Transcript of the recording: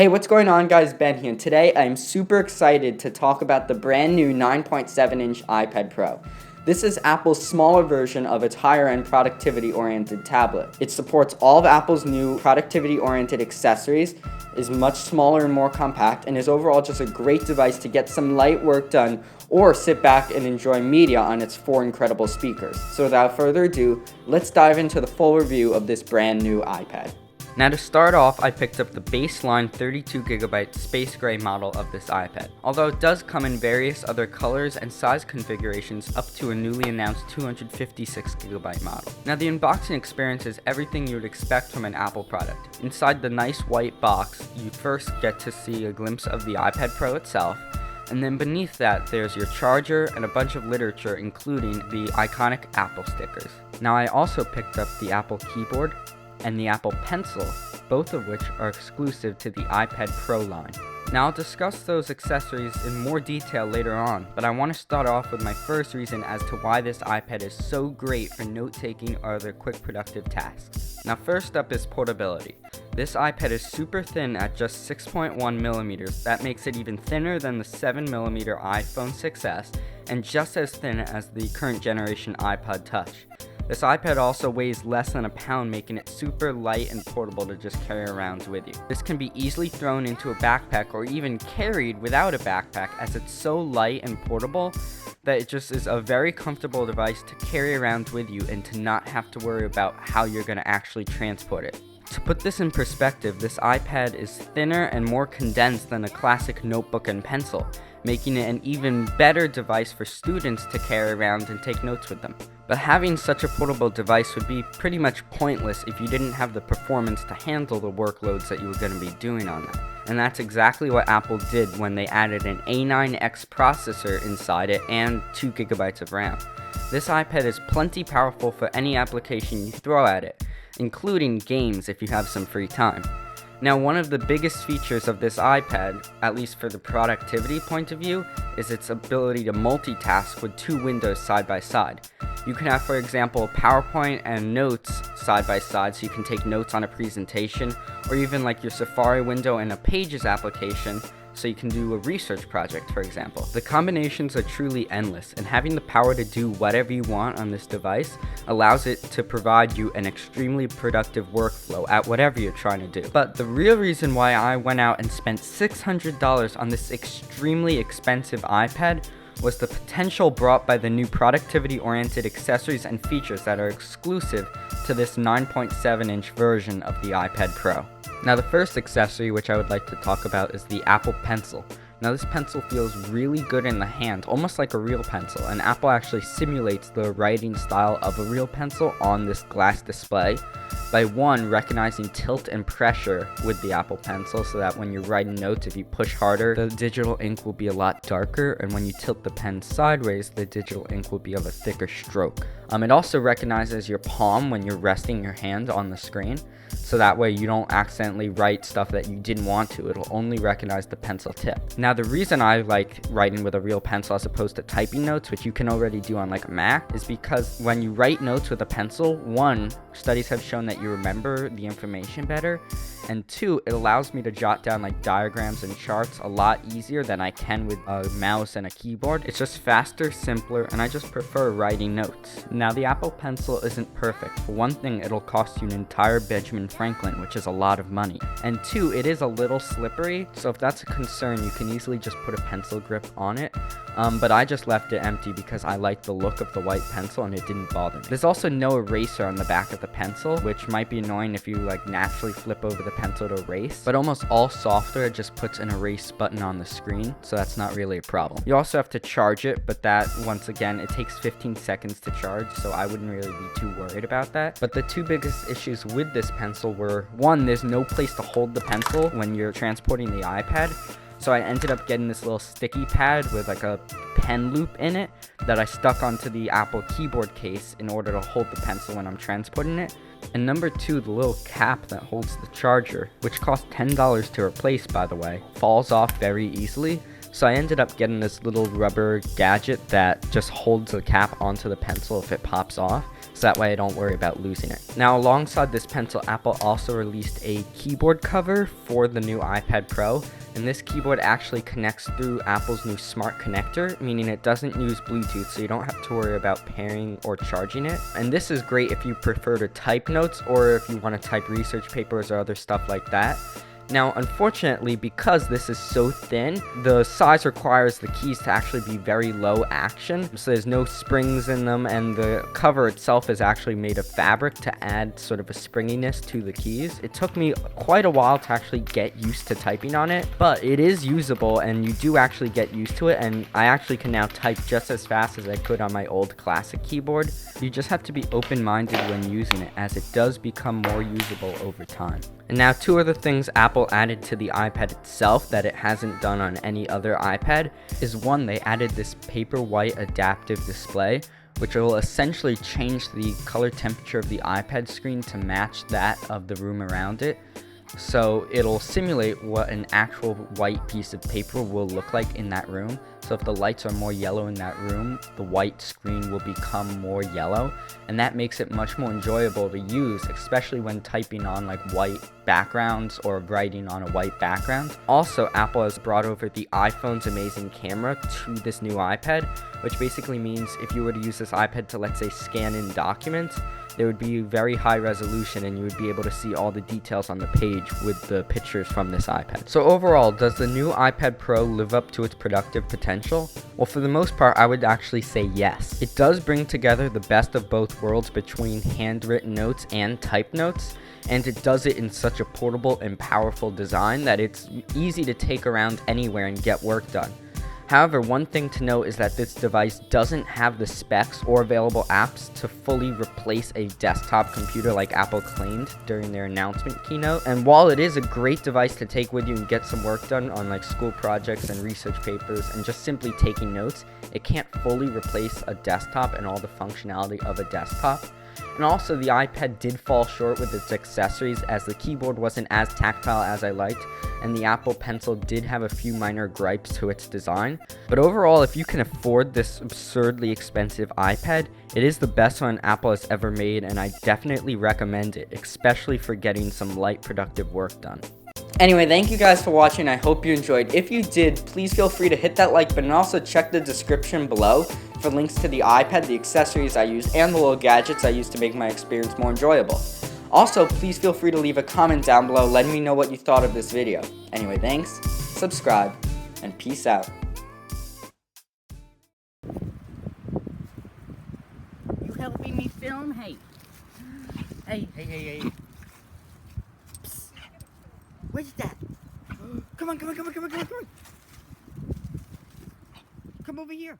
Hey, what's going on guys, Ben here, and today I'm super excited to talk about the brand new 9.7-inch iPad Pro. This is Apple's smaller version of its higher-end productivity-oriented tablet. It supports all of Apple's new productivity-oriented accessories, is much smaller and more compact, and is overall just a great device to get some light work done or sit back and enjoy media on its 4 incredible speakers. So without further ado, let's dive into the full review of this brand new iPad. Now to start off, I picked up the baseline 32GB space gray model of this iPad, although it does come in various other colors and size configurations up to a newly announced 256GB model. Now the unboxing experience is everything you would expect from an Apple product. Inside the nice white box, you first get to see a glimpse of the iPad Pro itself, and then beneath that there's your charger and a bunch of literature including the iconic Apple stickers. Now I also picked up the Apple keyboard and the Apple Pencil, both of which are exclusive to the iPad Pro line. Now I'll discuss those accessories in more detail later on, but I want to start off with my first reason as to why this iPad is so great for note-taking or other quick productive tasks. Now first up is portability. This iPad is super thin at just 6.1mm, that makes it even thinner than the 7mm iPhone 6s, and just as thin as the current generation iPod Touch. This iPad also weighs less than a pound, making it super light and portable to just carry around with you. This can be easily thrown into a backpack or even carried without a backpack, as it's so light and portable that it just is a very comfortable device to carry around with you and to not have to worry about how you're going to actually transport it. To put this in perspective, this iPad is thinner and more condensed than a classic notebook and pencil, making it an even better device for students to carry around and take notes with them. But having such a portable device would be pretty much pointless if you didn't have the performance to handle the workloads that you were going to be doing on that. And that's exactly what Apple did when they added an A9X processor inside it and 2GB of RAM. This iPad is plenty powerful for any application you throw at it, including games if you have some free time. Now, one of the biggest features of this iPad, at least for the productivity point of view, is its ability to multitask with 2 windows side by side. You can have, for example, PowerPoint and Notes side by side, so you can take notes on a presentation, or even like your Safari window and a Pages application, so you can do a research project, for example. The combinations are truly endless, and having the power to do whatever you want on this device allows it to provide you an extremely productive workflow at whatever you're trying to do. But the real reason why I went out and spent $600 on this extremely expensive iPad was the potential brought by the new productivity-oriented accessories and features that are exclusive to this 9.7-inch version of the iPad Pro. Now the first accessory which I would like to talk about is the Apple Pencil. Now this pencil feels really good in the hand, almost like a real pencil, and Apple actually simulates the writing style of a real pencil on this glass display by recognizing tilt and pressure with the Apple Pencil, so that when you're writing notes, if you push harder, the digital ink will be a lot darker, and when you tilt the pen sideways, the digital ink will be of a thicker stroke. It also recognizes your palm when you're resting your hand on the screen, so that way you don't accidentally write stuff that you didn't want to. It'll only recognize the pencil tip. Now the reason I like writing with a real pencil as opposed to typing notes, which you can already do on like a Mac, is because when you write notes with a pencil, 1, studies have shown that you remember the information better, and 2, it allows me to jot down like diagrams and charts a lot easier than I can with a mouse and a keyboard. It's just faster, simpler, and I just prefer writing notes. Now the Apple Pencil isn't perfect. For one thing, it'll cost you an entire Benjamin Franklin, which is a lot of money. And 2, it is a little slippery, so if that's a concern, you can easily just put a pencil grip on it. But I just left it empty because I like the look of the white pencil and it didn't bother me. There's also no eraser on the back of the pencil, which might be annoying if you like naturally flip over the pencil to erase, but almost all software just puts an erase button on the screen, so that's not really a problem. You also have to charge it, but that, once again, it takes 15 seconds to charge, so I wouldn't really be too worried about that. But the 2 biggest issues with this pencil were, 1, there's no place to hold the pencil when you're transporting the iPad. So I ended up getting this little sticky pad with like a pen loop in it that I stuck onto the Apple keyboard case in order to hold the pencil when I'm transporting it. And number 2, the little cap that holds the charger, which costs $10 to replace by the way, falls off very easily. So I ended up getting this little rubber gadget that just holds the cap onto the pencil if it pops off, so that way I don't worry about losing it. Now alongside this pencil, Apple also released a keyboard cover for the new iPad Pro, and this keyboard actually connects through Apple's new smart connector, meaning it doesn't use Bluetooth, so you don't have to worry about pairing or charging it. And this is great if you prefer to type notes or if you want to type research papers or other stuff like that. Now, unfortunately, because this is so thin, the size requires the keys to actually be very low action, so there's no springs in them, and the cover itself is actually made of fabric to add sort of a springiness to the keys. It took me quite a while to actually get used to typing on it, but it is usable, and you do actually get used to it, and I actually can now type just as fast as I could on my old classic keyboard. You just have to be open-minded when using it, as it does become more usable over time. And now, two other things Apple added to the iPad itself that it hasn't done on any other iPad is, one, they added this Paperwhite adaptive display, which will essentially change the color temperature of the iPad screen to match that of the room around it. So it'll simulate what an actual white piece of paper will look like in that room. So if the lights are more yellow in that room, the white screen will become more yellow, and that makes it much more enjoyable to use, especially when typing on like white backgrounds or writing on a white background. Also, Apple has brought over the iPhone's amazing camera to this new iPad, which basically means if you were to use this iPad to, let's say, scan in documents, there would be very high resolution and you would be able to see all the details on the page with the pictures from this iPad. So overall, does the new iPad Pro live up to its productive potential? Well, for the most part, I would actually say yes. It does bring together the best of both worlds between handwritten notes and typed notes, and it does it in such a portable and powerful design that it's easy to take around anywhere and get work done. However, one thing to note is that this device doesn't have the specs or available apps to fully replace a desktop computer like Apple claimed during their announcement keynote. And while it is a great device to take with you and get some work done on like school projects and research papers and just simply taking notes, it can't fully replace a desktop and all the functionality of a desktop. And also, the iPad did fall short with its accessories, as the keyboard wasn't as tactile as I liked, and the Apple Pencil did have a few minor gripes to its design. But overall, if you can afford this absurdly expensive iPad, it is the best one Apple has ever made, and I definitely recommend it, especially for getting some light productive work done. Anyway, thank you guys for watching. I hope you enjoyed. If you did, please feel free to hit that like button and also check the description below for links to the iPad, the accessories I use, and the little gadgets I use to make my experience more enjoyable. Also, please feel free to leave a comment down below letting me know what you thought of this video. Anyway, thanks, subscribe, and peace out. You helping me film? Hey. Hey. Psst. Where's that? Come on. Come over here.